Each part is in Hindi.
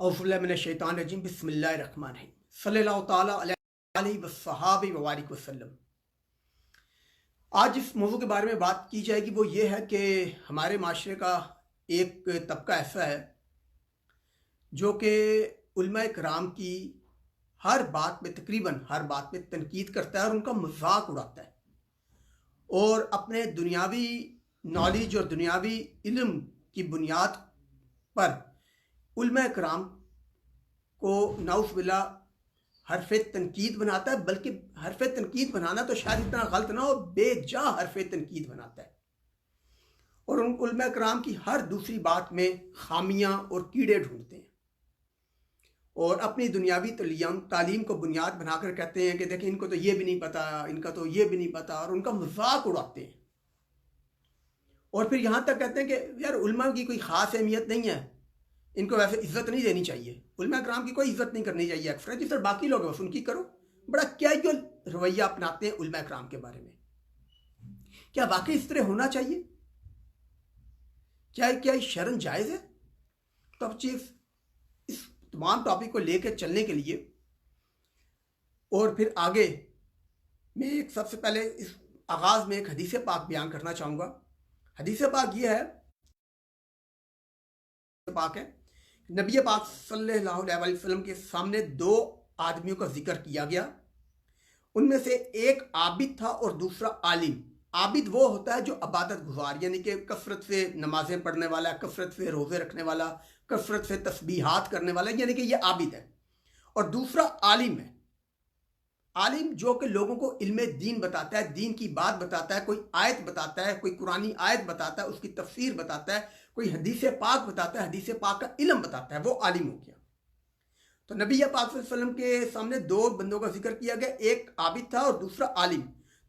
औज़ुबिल्लाहिमिनश्शैतानिर्रजीम बिस्मिल्लाहिर्रहमानिर्रहीम सल्लल्लाहु तआला अलैहि वस्सहाबि व बारिक वसल्लम। आज इस मौजू के बारे में बात की जाएगी, वो ये है कि हमारे माशरे का एक तबका ऐसा है जो कि उलमा कराम की हर बात में, तकरीबन हर बात में तनकीद करता है और उनका मजाक उड़ाता है और अपने दुनियावी नॉलेज और दुनियावी इल्म की बुनियाद पर उलमा कराम को नाउज़ुबिल्ला हरफ़े तनकीद बनाता है। बल्कि हरफ़े तनकीद बनाना तो शायद इतना गलत ना हो, बेजा हरफ़े तनकीद बनाता है और उन उलमा कराम की हर दूसरी बात में खामियां और कीड़े ढूंढते हैं और अपनी दुनियावी तालीम को बुनियाद बनाकर कहते हैं कि देखिए इनको तो ये भी नहीं पता, इनका तो ये भी नहीं पता, और उनका मजाक उड़ाते हैं। और फिर यहाँ तक कहते हैं कि यार उलमा की कोई ख़ास अहमियत नहीं है, इनको वैसे इज्जत नहीं देनी चाहिए, उलमा कराम की कोई इज्जत नहीं करनी चाहिए, एक्स्ट्रा जिस तरह बाकी लोग हैं बस उनकी करो। बड़ा कैजुअल रवैया अपनाते हैं उलमा कराम के बारे में। क्या वाकई इस तरह होना चाहिए? क्या शर्म जायज़ है? तो अब चीज़ इस तमाम टॉपिक को लेकर चलने के लिए और फिर आगे मैं एक सबसे पहले इस आगाज़ में एक हदीस पाक बयान करना चाहूँगा। हदीस पाक ये है, नबी पाक सल्लल्लाहु अलैहि वसल्लम के सामने दो आदमियों का जिक्र किया गया। उनमें से एक आबिद था और दूसरा आलिम। आबिद वो होता है जो इबादत गुजार, यानी कि कसरत से नमाजें पढ़ने वाला, कसरत से रोज़े रखने वाला, कसरत से तस्बीहात करने वाला, यानी कि ये आबिद है। और दूसरा आलिम है। आलिम जो कि लोगों को इल्म दीन बताता है, दीन की बात बताता है, कोई आयत बताता है, कोई कुरानी आयत बताता है, उसकी तफसीर बताता है, कोई हदीस पाक बताता है, हदीस पाक का इल्म बताता है, वो आलिम हो गया। तो नबी पाक सल्लल्लाहु अलैहि वसल्लम के सामने दो बंदों का जिक्र किया गया, एक आबिद था और दूसरा आलिम।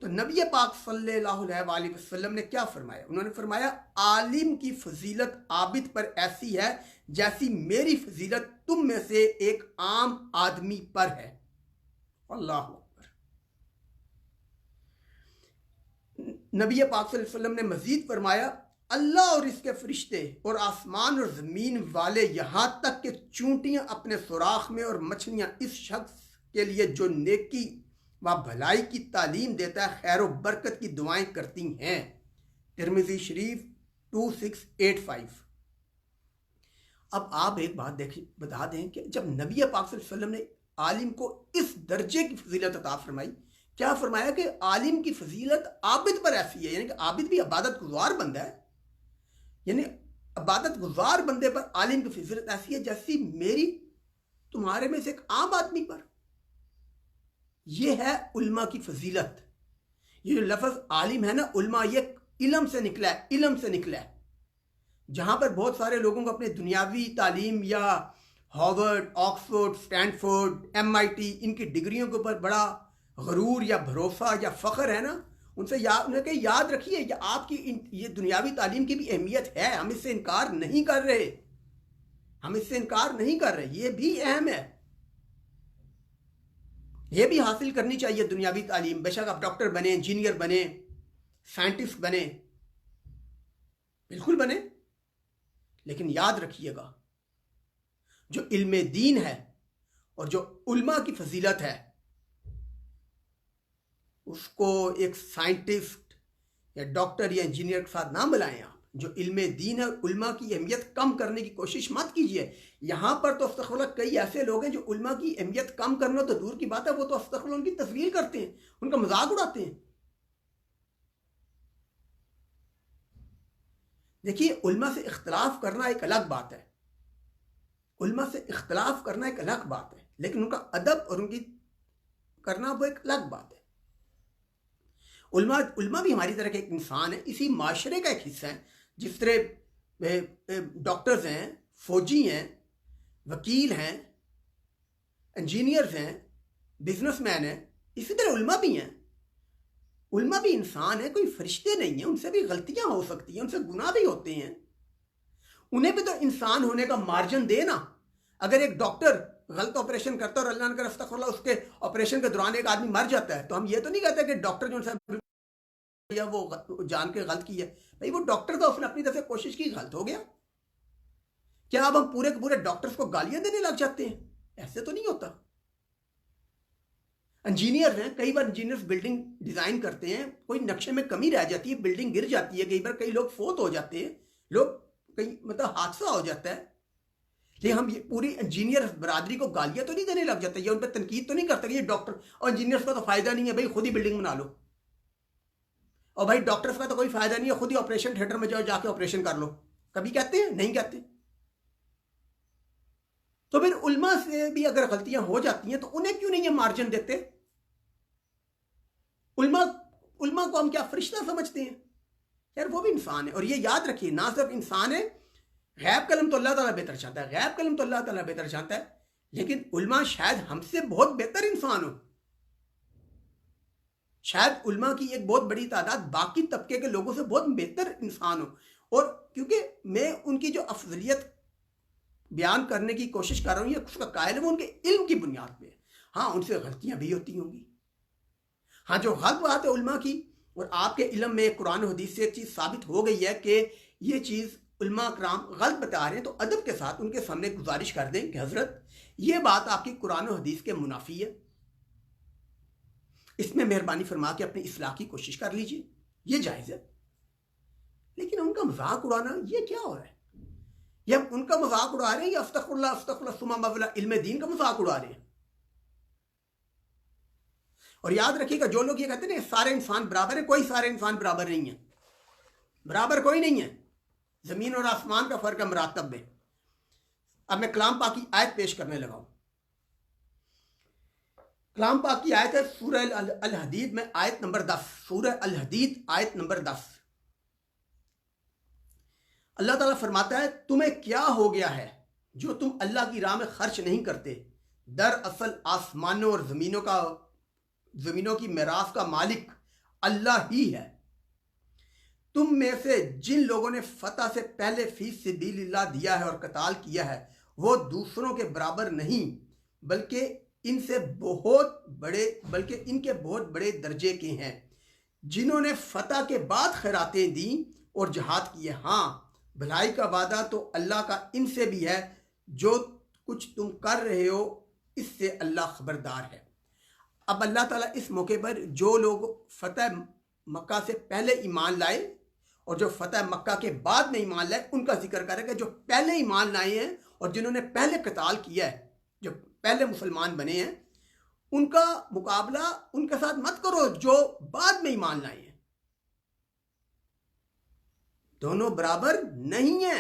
तो नबी पाक सल्लल्लाहु अलैहि वसल्लम ने क्या फरमाया? उन्होंने फरमाया आलिम की फजीलत आबिद पर ऐसी है जैसी मेरी फजीलत तुम में से एक आम आदमी पर है। अल्लाह अकबर। नबी पाक सल्लल्लाहु अलैहि वसल्लम ने मजीद फरमाया अल्लाह और इसके फरिश्ते और आसमान और ज़मीन वाले यहाँ तक कि चूंटियाँ अपने सुराख में और मछलियाँ इस शख्स के लिए जो नेकी व भलाई की तालीम देता है खैर व बरकत की दुआएं करती हैं। तिरमिज़ी शरीफ 2685। अब आप एक बात देखिए, बता दें कि जब नबी पाक सल्लल्लाहु अलैहि वसल्लम ने आलिम को इस दर्जे की फजीलत अता फरमाई, क्या फरमाया कि आलिम की फजीलत आबिद पर ऐसी है, यानी कि आबिद भी इबादत गुजार बंदा है, यानी इबादत गुजार बंदे पर आलिम की फजीलत ऐसी है जैसी मेरी तुम्हारे में से एक आम आदमी पर। यह है उल्मा की फजीलत। ये जो लफ्ज़ आलिम है ना, उल्मा, ये इल्म से निकला है, इल्म से निकला है। जहां पर बहुत सारे लोगों को अपने दुनियावी तालीम या हार्वर्ड, ऑक्सफोर्ड, स्टैनफोर्ड, MIT इनकी डिग्रियों के ऊपर बड़ा गरूर या भरोसा या फ़ख्र है ना, उनसे उन्हें कहीं याद रखिए कि आपकी ये दुनियावी तालीम की भी अहमियत है, हम इससे इनकार नहीं कर रहे, हम इससे इनकार नहीं कर रहे, ये भी अहम है, ये भी हासिल करनी चाहिए दुनियावी तालीम। बेशक आप डॉक्टर बने, इंजीनियर बने, साइंटिस्ट बने, बिल्कुल बने, लेकिन याद रखिएगा जो इल्म दीन है और जो उल्मा की फजीलत है उसको एक साइंटिस्ट या डॉक्टर या इंजीनियर के साथ ना मिलाएं आप। जो इल्म दीन है, उल्मा की अहमियत कम करने की कोशिश मत कीजिए। यहाँ पर तो अस्तग़फुरुल्लाह कई ऐसे लोग हैं जो उल्मा की अहमियत कम करना तो दूर की बात है, वो तो अस्तग़फुरुल्लाह उनकी तस्वीर करते हैं, उनका मजाक उड़ाते हैं। देखिए, उल्मा से इख्तलाफ करना एक अलग बात है, उल्मा से इख्तलाफ करना एक अलग बात है, लेकिन उनका अदब और उनकी करना वो एक अलग बात है। उल्मा भी हमारी तरह का एक इंसान है, इसी माशरे का एक हिस्सा है। जिस तरह डॉक्टर्स हैं, फौजी हैं, वकील हैं, इंजीनियर्स हैं, बिजनेसमैन हैं, इसी तरह उल्मा भी हैं। उल्मा भी इंसान है, कोई फरिश्ते नहीं है, उनसे भी गलतियां हो सकती हैं, उनसे गुनाह भी होते हैं, उन्हें भी तो इंसान होने का मार्जिन देना। अगर एक डॉक्टर गलत ऑपरेशन करता है और अल्लाह न करे अस्तग़फुरुल्लाह उसके ऑपरेशन के दौरान एक आदमी मर जाता है, तो हम ये तो नहीं कहते कि डॉक्टर जो है या वो जान के गलत की है। भाई वो डॉक्टर तो उसने अपनी तरफ से कोशिश की, गलत हो गया। क्या अब हम पूरे के पूरे डॉक्टर्स को गालियां देने लग जाते हैं? ऐसे तो नहीं होता। इंजीनियर हैं, कई बार इंजीनियर्स बिल्डिंग डिजाइन करते हैं, कोई नक्शे में कमी रह जाती है, बिल्डिंग गिर जाती है, कई बार कई लोग फोत हो जाते हैं, लोग कई मतलब हादसा हो जाता है, लेकिन हम ये पूरी इंजीनियर बरादरी को गालियां तो नहीं देने लग जाते, या उन पर तनकीद तो नहीं करते कि ये डॉक्टर और इंजीनियर्स का तो फायदा नहीं है भाई, खुद ही बिल्डिंग बना लो, और भाई डॉक्टर्स का तो कोई फायदा नहीं है, खुद ही ऑपरेशन थिएटर में जाओ, जाके ऑपरेशन कर लो। कभी कहते हैं? नहीं कहते। तो फिर उल्मा से भी अगर गलतियां हो जाती हैं तो उन्हें क्यों नहीं ये मार्जिन देते? उल्मा उल्मा को हम क्या फरिश्ता समझते हैं? यार वो भी इंसान है, और ये याद रखिए, ना सिर्फ इंसान है, गैब कलम तो अल्लाह ताला बेहतर चाहता है, गैब कलम तो अल्लाह ताला बेहतर चाहता है, लेकिन उल्मा शायद हमसे बहुत बेहतर इंसान हो, शायद उल्मा की एक बहुत बड़ी तादाद बाकी तबके के लोगों से बहुत बेहतर इंसान हो, और क्योंकि मैं उनकी जो अफजलियत बयान करने की कोशिश कर रहा हूं, उसका कायल है वो उनके इल्म की बुनियाद पे। हाँ, उनसे गलतियां भी होती होंगी, हाँ, जो गलत बात है उल्मा की, और आपके इल्म में कुरान हदीस से एक चीज़ साबित हो गई है कि ये चीज़ उल्मा कराम गलत बता रहे हैं, तो अदब के साथ उनके सामने गुजारिश कर दें कि हजरत ये बात आपकी कुरान हदीस के मुनाफी है, इसमें मेहरबानी फरमा के अपनी इस्लाह की कोशिश कर लीजिए, ये जायज़ है। लेकिन उनका मजाक उड़ाना, ये क्या हो रहा है? ये हम उनका मजाक उड़ा रहे हैं या अस्तगफिरुल्लाह अस्तगफिरुल्लाह सुम्मा मवला इल्म दीन का मजाक उड़ा रहे हैं? और याद रखिएगा, जो लोग ये कहते हैं सारे इंसान बराबर है, कोई सारे इंसान बराबर नहीं है, बराबर कोई नहीं है, जमीन और आसमान का फर्क है मरातब में। अब मैं कलाम पाक की आयत पेश करने लगा हूं। कलाम पाक की आयत है सूरह अल हदीद में आयत नंबर 10, सूरह अल हदीद आयत नंबर 10। अल्लाह ताला फरमाता है, तुम्हें क्या हो गया है जो तुम अल्लाह की राह में खर्च नहीं करते? दरअसल आसमानों और जमीनों की मिरास का मालिक अल्लाह ही है। तुम में से जिन लोगों ने फतह से पहले फी सबिलिल्लाह दिया है और कताल किया है, वो दूसरों के बराबर नहीं, बल्कि इनके बहुत बड़े दर्जे के हैं। जिन्होंने फतह के बाद खैरातें दी और जहाद किए, हाँ, भलाई का वादा तो अल्लाह का इनसे भी है, जो कुछ तुम कर रहे हो इससे अल्लाह खबरदार है। अब अल्लाह ताला इस मौके पर जो लोग फतह मक्का से पहले ईमान लाए और जो फतह मक्का के बाद में ईमान लाए, उनका जिक्र करेगा। जो पहले ईमान लाए हैं और जिन्होंने पहले कताल किया है, जो पहले मुसलमान बने हैं, उनका मुकाबला उनके साथ मत करो जो बाद में ईमान लाए हैं। दोनों बराबर नहीं है,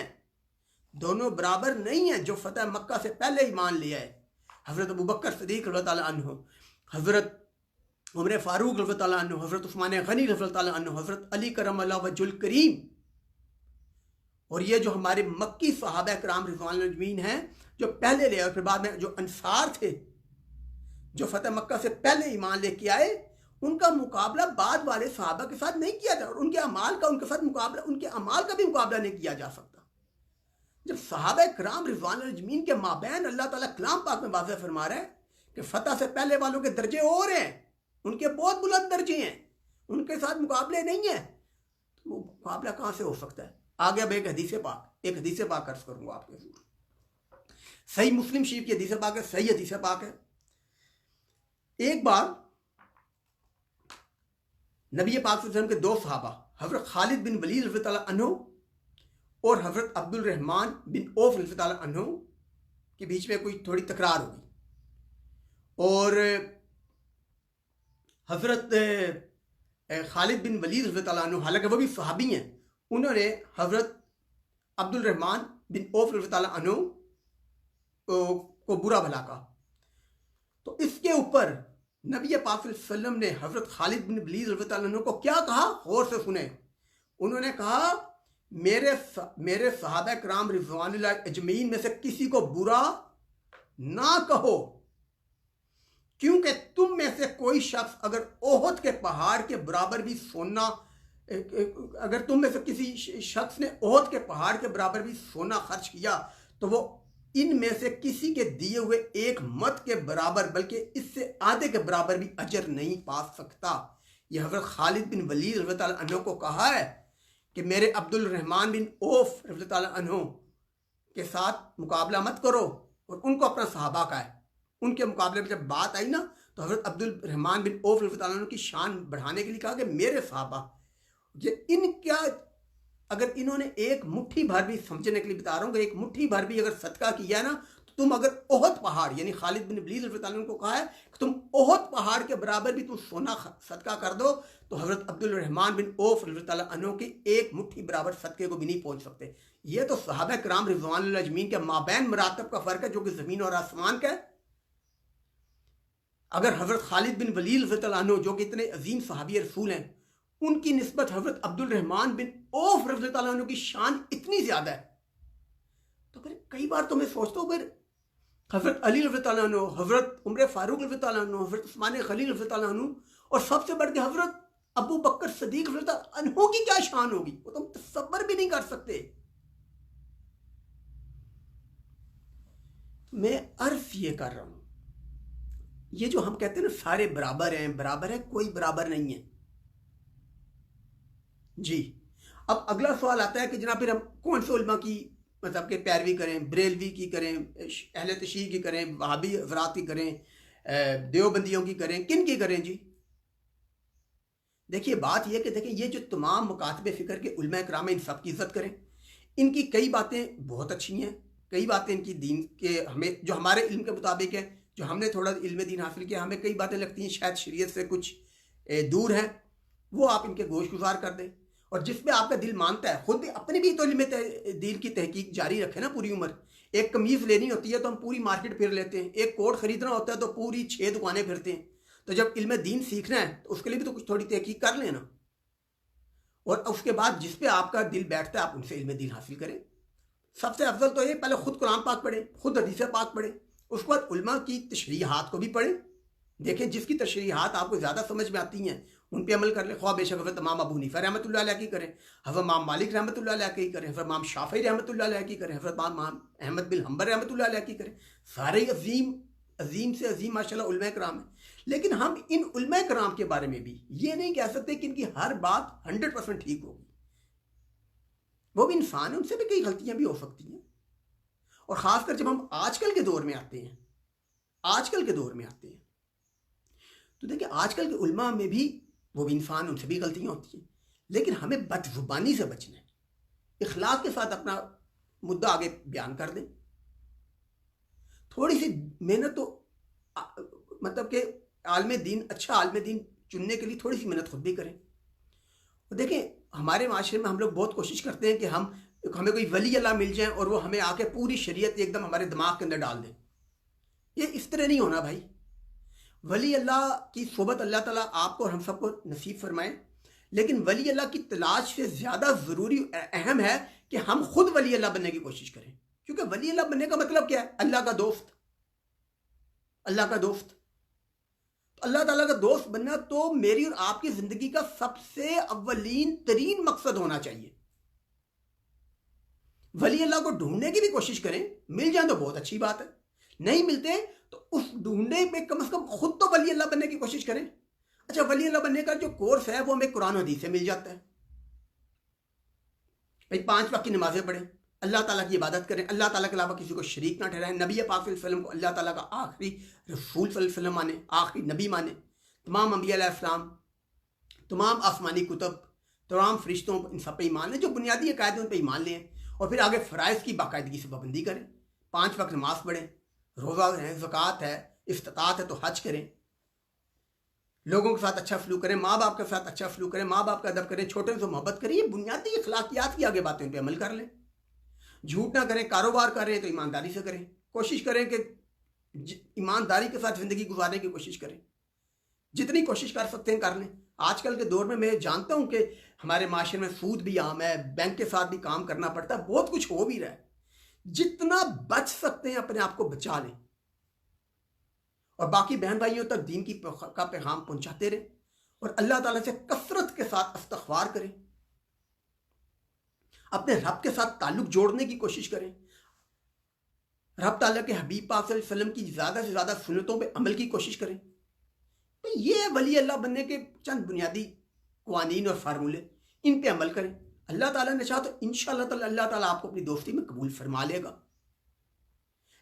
दोनों बराबर नहीं है। जो फतह मक्का से पहले ईमान लिया है, हजरत अबू बकर सिद्दीक रज़ियल्लाहु ताला अन्हु, हजरत उमर फारूक रज़ियल्लाहु ताला अन्हु, हजरत उस्मान गनी रज़ियल्लाहु ताला अन्हु, हजरत अली करमल्लाहु वजहुल करीम, और ये जो हमारे मक्की सहाबा किराम रिज़वानुल्लाह अजमईन हैं, जो पहले ले और फिर बाद में जो अंसार थे, जो फतह मक्का से पहले ईमान लेके आए, उनका मुकाबला बाद वाले सहाबा के साथ नहीं किया जा, और उनके अमाल का उनके साथ मुकाबला, उनके अमाल का भी मुकाबला नहीं किया जा सकता। जब सहाबा किराम रिज़वानुल्लाह अजमईन के माबैन अल्लाह ताला कलाम पाक में वाज़ेह फरमा रहा है कि फतह से पहले वालों के दर्जे और हैं, उनके बहुत बुलंद दर्जे हैं, उनके साथ मुकाबले नहीं है, तो मुकाबला कहां से हो सकता है? आगे अब एक हदीस पाक अर्ज करूंगा आपके सामने। सही मुस्लिम शरीफ की हदीस पाक है, सही हदीस पाक है। एक बार नबी पाक सल्लल्लाहु अलैहि वसल्लम के दो सहाबा, हजरत खालिद बिन वलीद रज़ियल्लाहु ताला अन्हु और हजरत अब्दुल रहमान बिन औफ रज़ियल्लाहु ताला अन्हु के बीच में कोई थोड़ी तकरार हो गई, और हजरत खालिद बिन वलीद रज़ियल्लाहु ताला अन्हु, हालांकि वो भी सहाबी हैं, उन्होंने हजरत अब्दुल रहमान बिन औफ रज़ियल्लाहु ताला अन्हु को बुरा भला कहा। तो इसके ऊपर नबी पाक सल्लल्लाहु अलैहि वसल्लम ने हजरत खालिद बिन वलीद रज़ियल्लाहु ताला अन्हु को क्या कहा? गौर से सुने। उन्होंने कहा, मेरे सहाबा किराम रिज़वानुल्लाह अजमईन में से किसी को बुरा ना कहो, क्योंकि तुम में से कोई शख्स अगर ओहद के पहाड़ के बराबर भी सोना, अगर तुम में से किसी शख्स ने ओहद के पहाड़ के बराबर भी सोना खर्च किया, तो वो इनमें से किसी के दिए हुए एक मत के बराबर, बल्कि इससे आधे के बराबर भी अजर नहीं पा सकता। यह हज़रत खालिद बिन वलीद रज़ियल्लाहु ताला अन्हु को कहा है कि मेरे अब्दुल रहमान बिन औफ रज़ियल्लाहु ताला अन्हु के साथ मुकाबला मत करो, और उनको अपना सहाबा का है। उनके मुकाबले में जब बात आई ना, तो हज़रत अब्दुल रहमान बिन औफ रज़ियल्लाहु अन्हु की शान बढ़ाने के लिए कहा कि मेरे सहाबा, ये इनका अगर इन्होंने एक मुट्ठी भर भी, समझने के लिए बता रहा हूँ, एक मुट्ठी भर भी अगर सदका किया है ना, तो तुम अगर ओहद पहाड़, यानी खालिद बिन वलीद रज़ियल्लाहु अन्हु को कहा है कि तुम ओहद पहाड़ के बराबर भी तुम सोना सदका कर दो, तो हज़रत अब्दुल रहमान बिन औफ रज़ियल्लाहु अन्हु की एक मुट्ठी बराबर सदके को भी नहीं पहुँच सकते। ये तो सहाबा किराम रिज़वानुल्लाह अजमईन के माबैन मरातब का फ़र्क है, जो कि ज़मीन और आसमान का है। अगर हज़रत खालिद बिन वलीद रज़ियल्लाहु अन्हु, जो कि इतने अजीम सहाबी रसूल हैं, उनकी निस्बत हज़रत अब्दुल रहमान बिन औफ रज़ियल्लाहु अन्हु की शान इतनी ज़्यादा है, तो फिर कई बार तो मैं सोचता हूँ, फिर हज़रत अली रज़ियल्लाहु अन्हु, हज़रत उमर फारूक रज़ियल्लाहु अन्हु, हज़रत उस्मान खलील रज़ियल्लाहु अन्हु, और सबसे बढ़ के हज़रत अबू बकर सदीक रज़ियल्लाहु अन्हु की क्या शान होगी, वो तुम तसव्वुर भी नहीं कर सकते। मैं अर्ज ये कर रहा हूँ, ये जो हम कहते हैं ना सारे बराबर हैं, बराबर है, कोई बराबर नहीं है जी। अब अगला सवाल आता है कि जनाब फिर हम कौन से उलमा की मतलब के पैरवी करें, बरेलवी की करें, अहले तशीह की करें, वहाबी हज़रात की करें, देवबंदियों की करें, किन की करें जी। देखिए बात यह कि देखिए ये जो तमाम मुकातबे फ़िक्र के उलमा इकराम हैं, इन सब की इज़्ज़त करें। इनकी कई बातें बहुत अच्छी हैं, कई बातें इनकी दीन के, हमें जो हमारे इल्म के मुताबिक है, जो हमने थोड़ा इल्म दीन हासिल किया, हमें कई बातें लगती हैं शायद शरीयत से कुछ दूर हैं, वो आप इनके गोश गुजार कर दें। और जिसमें आपका दिल मानता है, खुद भी अपने भी तो इल्म दीन की तहकीक जारी रखें ना पूरी उम्र। एक कमीज़ लेनी होती है तो हम पूरी मार्केट फिर लेते हैं, एक कोट ख़रीदना होता है तो पूरी 6 दुकानें फिरते हैं। तो जब इल्म दीन सीखना है तो उसके लिए भी तो कुछ थोड़ी तहकीक कर लेना, और उसके बाद जिस पे आपका दिल बैठता है आप उनसे इल्म दीन हासिल करें। सबसे अफजल तो ये, पहले खुद कुरान पाक पढ़ें, खुद हदीस पाक पढ़ें, उसके बाद उलमा की तशरीहात को भी पढ़ें। देखें जिसकी तशरीहात आपको ज़्यादा समझ में आती हैं उन पे अमल कर ले। ख्वाह बेशक हज़रत इमाम अबू हनीफा रहमतुल्लाह अलैह की करें, हज़रत इमाम मालिक रहमतुल्लाह अलैह की करें, हज़रत इमाम शाफ़ी रहमतुल्लाह अलैह की करें, हज़रत इमाम अहमद बिन हम्बल रहमतुल्लाह अलैह की करें। सारे अजीम अजीम से अजीम माशाल्लाह उलमा कराम हैं। लेकिन हम इन उलमा कराम के बारे में भी ये नहीं कह सकते कि इनकी हर बात 100% ठीक होगी। वो भी इंसान है, उनसे भी कई गलतियाँ भी हो सकती हैं। और ख़ासकर जब हम आजकल के दौर में आते हैं, आजकल के दौर में आते हैं तो देखिए आजकल के उलमा में भी वो भी इंसान, उनसे भी गलतियाँ होती हैं। लेकिन हमें बदजुबानी से बचना है, इखलास के साथ अपना मुद्दा आगे बयान कर दें। थोड़ी सी मेहनत तो मतलब कि आलम दीन, अच्छा आलम दीन चुनने के लिए थोड़ी सी मेहनत खुद भी करें। और देखें हमारे माशरे में हम लोग बहुत कोशिश करते हैं कि हमें कोई वली अल्लाह मिल जाए और वो हमें आके पूरी शरीयत एकदम हमारे दिमाग के अंदर डाल दें। ये इस तरह नहीं होना भाई। वली अल्लाह की सोबत अल्लाह ताला आपको और हम सबको नसीब फरमाए, लेकिन वली अल्लाह की तलाश से ज़्यादा ज़रूरी अहम है कि हम खुद वली अल्लाह बनने की कोशिश करें। क्योंकि वली अल्लाह बनने का मतलब क्या है? अल्लाह का दोस्त, अल्लाह का दोस्त। अल्लाह ताला का दोस्त बनना तो मेरी और आपकी ज़िंदगी का सबसे अव्वलीन तरीन मकसद होना चाहिए। वली अल्लाह को ढूंढने की भी कोशिश करें, मिल जाए तो बहुत अच्छी बात है, नहीं मिलते तो उस ढूंढने में कम से कम खुद तो वली अल्लाह बनने की कोशिश करें। अच्छा, वली अल्लाह बनने का जो कोर्स है वो हमें कुरान हदीस से मिल जाता है। भाई 5 वक्त की नमाजें पढ़ें, अल्लाह ताला की इबादत करें, अल्लाह ताला के अलावा किसी को शरीक ना ठहराएं, नबी पाक सल्लल्लाहु अलैहि वसल्लम को अल्लाह ताला का आखिरी रसूल सल्लल्लाहु अलैहि वसल्लम माने, आखिरी नबी माने, तमाम अंबिया अलैहिस्सलाम, तमाम आसमानी कुतब, तमाम फरिश्तों, इन सब पे ईमान लें। जो बुनियादी अकायद उन पर ईमान लें और फिर आगे फ़राइज़ की बाकायदगी से पाबंदी करें। 5 वक्त नमाज पढ़ें, रोज़ा है, ज़कात है, इफ्तितात है तो हज करें, लोगों के साथ अच्छा सलूक करें, माँ बाप के साथ अच्छा सलूक करें, माँ बाप का अदब करें, छोटे से मोहब्बत करें। ये बुनियादी अखलाकियात की आगे बातें पे अमल कर लें। झूठ ना करें, कारोबार कर रहे हैं तो ईमानदारी से करें, कोशिश करें कि ईमानदारी के साथ ज़िंदगी गुजारने की कोशिश करें, जितनी कोशिश कर सकते हैं कर लें। आजकल के दौर में मैं जानता हूँ कि हमारे माशरे में सूद भी आम है, बैंक के साथ भी काम करना पड़ता है, बहुत कुछ हो भी रहा है। जितना बच सकते हैं अपने आप को बचा लें और बाकी बहन भाइयों तक दीन की का पैगाम पहुंचाते रहें और अल्लाह ताला से कसरत के साथ इस्तग़फ़ार करें, अपने रब के साथ ताल्लुक जोड़ने की कोशिश करें, रब ताला के हबीब पाक सल्लल्लाहु अलैहि वसल्लम की ज़्यादा से ज़्यादा सुन्नतों पे अमल की कोशिश करें। तो ये वली अल्लाह बनने के चंद बुनियादी क़वानीन और फार्मूले, इन पे अमल करें। अल्लाह ताला ने चाहा तो इंशाअल्लाह ताला अल्लाह ताला आपको अपनी दोस्ती में कबूल फरमा लेगा।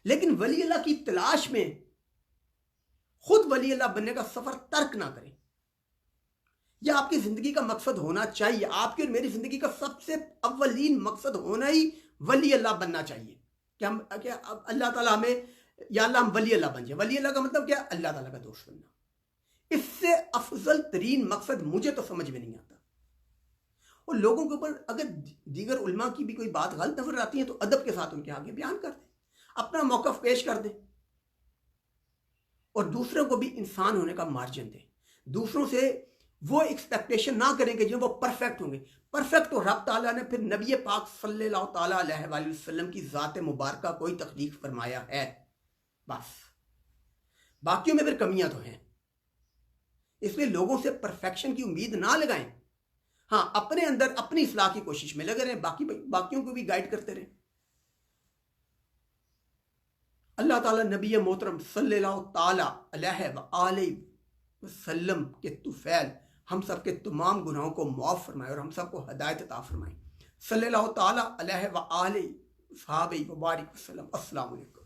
लेकिन वली अल्लाह की तलाश में खुद वली अल्लाह बनने का सफर तर्क ना करें। यह आपकी जिंदगी का मकसद होना चाहिए। आपकी और मेरी जिंदगी का सबसे अव्वलीन मकसद होना ही वली अल्लाह बनना चाहिए कि हम क्या अल्लाह ताला हमें, या अल्लाह हम वली अल्लाह बन जाए। वली अल्लाह का मतलब क्या? अल्लाह ताला का दोस्त बनना। इससे अफजल तरीन मकसद मुझे तो समझ में नहीं आता। और लोगों के ऊपर अगर दीगर उलमा की भी कोई बात गलत नजर आती है तो अदब के साथ उनके आगे बयान कर दें, अपना मौकफ पेश कर दें और दूसरों को भी इंसान होने का मार्जिन दें। दूसरों से वो एक्सपेक्टेशन ना करें कि जो वो परफेक्ट होंगे। परफेक्ट तो रब ताला ने फिर नबी पाक सल्लल्लाहु ताला अलैहि वसल्लम की ज़ात मुबारका को ही तख्लीक फरमाया है, बस। बाकियों में फिर कमियां तो हैं, इसलिए लोगों से परफेक्शन की उम्मीद ना लगाएं। हाँ, अपने अंदर अपनी इस्लाह की कोशिश में लगे रहें, बाकियों को भी गाइड करते रहें। अल्लाह ताला नबी मोहतरम सल्लल्लाहु ताला अलैहि वसल्लम के तुफैल हम सब के तमाम गुनाहों को माफ़ फरमाए और हम सबको हदायत अता फरमाए। सल्लल्लाहु ताला अलैहि व आलिहि व सहाबिहि व बारिक वसल्लम। अस्सलामु अलैकुम।